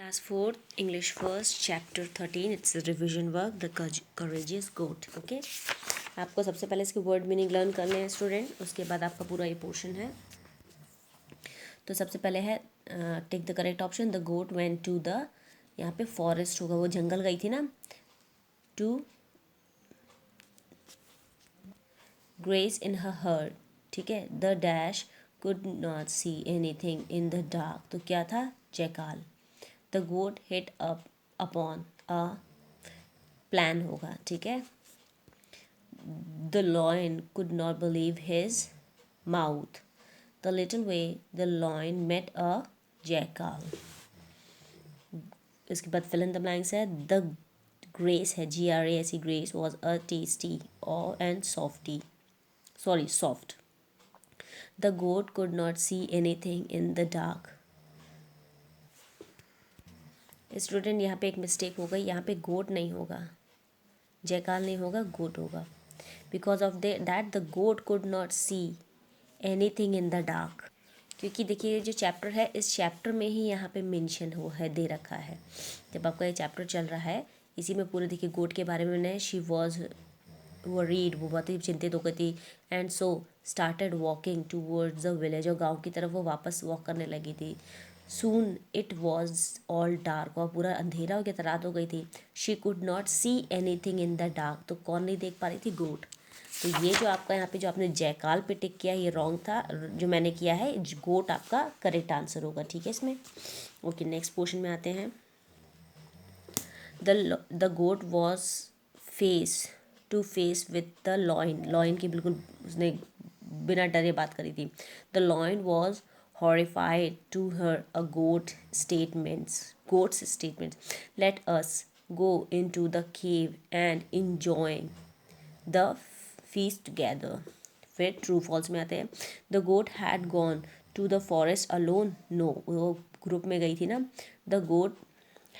Class 4th, English 1st, Chapter 13. It's a revision work, The Courageous Goat. Okay. आपको सबसे पहले इसके word meaning learn करने हैं स्टूडेंट, उसके बाद आपका पूरा ये पोर्शन है। तो सबसे पहले है take the correct option. The goat went to the, यहाँ पे फॉरेस्ट होगा, वो जंगल गई थी ना, to graze in her herd. ठीक है। The dash could not see anything in the dark, तो क्या था, jackal. The goat hit up upon a plan होगा। ठीक है। The lion could not believe his mouth. The little way the lion met a jackal. इसके बाद fill in the blanks है। The grace है, GRACE, grace was a tasty और and softy, sorry soft. The goat could not see anything in the dark. Student यहाँ पे एक mistake हो गई, यहाँ पे गोट नहीं होगा, जयकाल नहीं होगा, गोट होगा। Because of that the goat could not see anything in the dark. क्योंकि देखिए जो चैप्टर है, इस चैप्टर में ही यहाँ पे मेंशन हो है, दे रखा है। जब आपका ये चैप्टर चल रहा है, इसी में पूरे देखिए गोट के बारे में शी वॉज वरीड, वो बहुत ही चिंतित हो गई थी। And so started walking towards the village, और गाँव की तरफ वो वापस वॉक करने लगी थी। Soon it was all dark, और पूरा अंधेरा हो गया था, रात हो गई थी। She could not see anything in the dark, तो कौन नहीं देख पा रही थी, गोट। तो ये जो आपका यहाँ पे जो आपने जयकाल पे टिक किया, ये रॉन्ग था, जो मैंने किया है गोट आपका करेक्ट आंसर होगा। ठीक है इसमें। ओके, नेक्स्ट पोर्शन में आते हैं। The goat was face to face with the lion, lion की बिल्कुल उसने बिना डरे बात करी थी। The lion was horrified to her a goat's statements. Let us go into the cave and enjoy the feast together. फिर ट्रू फॉल्स में आते हैं। The goat had gone to the forest alone, no, वो group में गई थी ना। The goat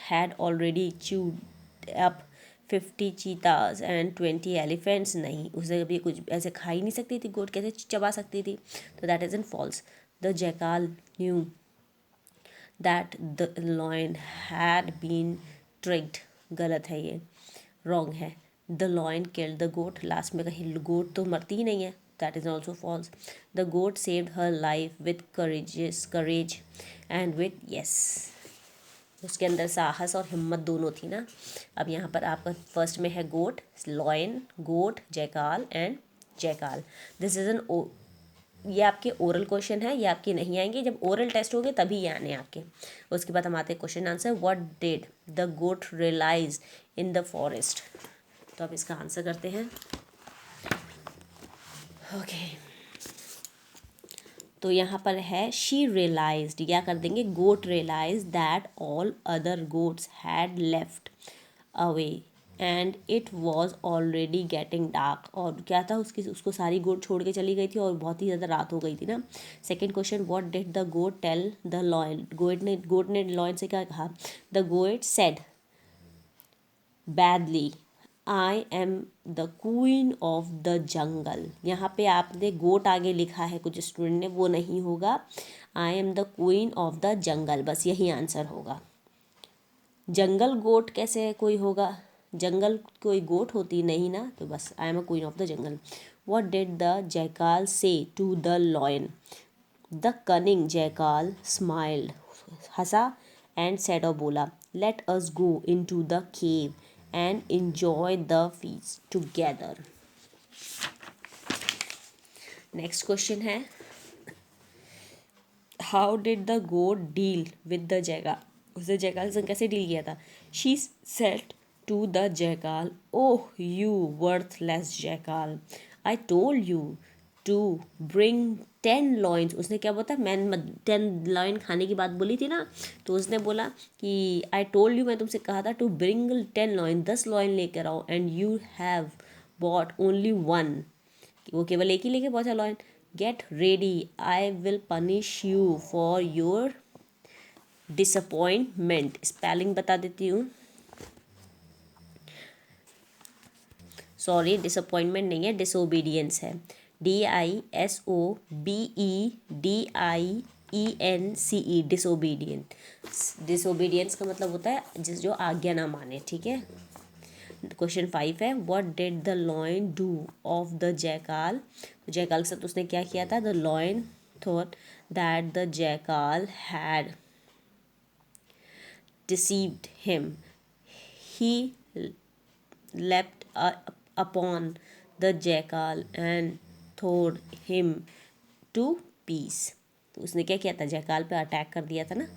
had already chewed up 50 cheetahs and 20 elephants, नहीं, उसे कभी कुछ ऐसे खा ही नहीं सकती थी, गोट कैसे चबा सकती थी, तो that is in false. The jackal knew that the lion had been tricked, गलत है ये, रॉन्ग है। The lion killed the goat, last में कहीं गोट तो मरती ही नहीं है, that is also false. The goat saved her life with courage and with yes, उसके अंदर साहस और हिम्मत दोनों थी ना। अब यहाँ पर आपका फर्स्ट में है goat, lion, goat, jackal and jackal. This is an, ये आपके ओरल क्वेश्चन है, ये आपके नहीं आएंगे, जब ओरल टेस्ट होंगे तभी ये आने आपके। उसके बाद हम आते हैं question answer. What did the goat realise in the forest, तो अब इसका आंसर करते हैं। ओके, तो यहाँ पर है शी रियलाइज्ड, क्या कर देंगे, goat realize that all other goats had left away and it was already getting dark, और क्या था, उसको सारी गोट छोड़ के चली गई थी और बहुत ही ज़्यादा रात हो गई थी ना। Second question, what did the goat tell the lion, goat ने लॉयन से क्या कहा। The goat said badly I am the queen of the jungle, यहाँ पे आपने गोट आगे लिखा है कुछ स्टूडेंट ने, वो नहीं होगा, आई am the queen of the जंगल, बस यही आंसर होगा। जंगल गोट कैसे कोई होगा, जंगल कोई गोट होती नहीं ना, तो बस I am a queen of the jungle. What did the jackal say to the lion, the cunning jackal smiled, हंसा एंड सेड, और बोला, let us go into the cave and enjoy the feast together. Next question है, how did the goat deal with the jackal, उसने jackal से कैसे deal किया था। She said to the jackal, oh you worthless jackal, I told you to bring 10 लॉइन्स, उसने क्या बोला, मैंने 10 लॉइन खाने की बात बोली थी ना, तो उसने बोला कि आई टोल्ड यू, मैं तुमसे कहा था, टू ब्रिंग 10 लॉइन, 10 लॉइन लेकर आओ, and you have bought only 1, वो केवल एक ही लेके पहुंचा lion. Get ready, I will punish you for your disappointment, spelling बता देती हूँ, सॉरी डिसअपॉइंटमेंट नहीं है, डिसोबीडियंस है, DISOBEDIENCE, DENCE, डिसोबीडियंट। डिसोबीडियंस का मतलब होता है जो आज्ञा ना माने, ठीक है। क्वेश्चन 5 है, what did the lion do of the jackal. Jackal के साथ उसने क्या किया था? The lion thought that the jackal had deceived him. He leapt upon the jackal and tore him to piece. तो उसने क्या किया था? जैकाल पे अटैक कर दिया था ना,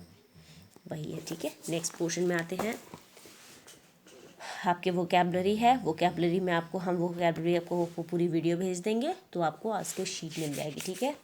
वही है, ठीक है। नेक्स्ट पोर्शन में आते हैं, आपके वोकैबलरी है। वोकैबलरी में आपको हम वोकैबलरी आपको पूरी वीडियो भेज देंगे, तो आपको आज के शीट मिल जाएगी, ठीक है।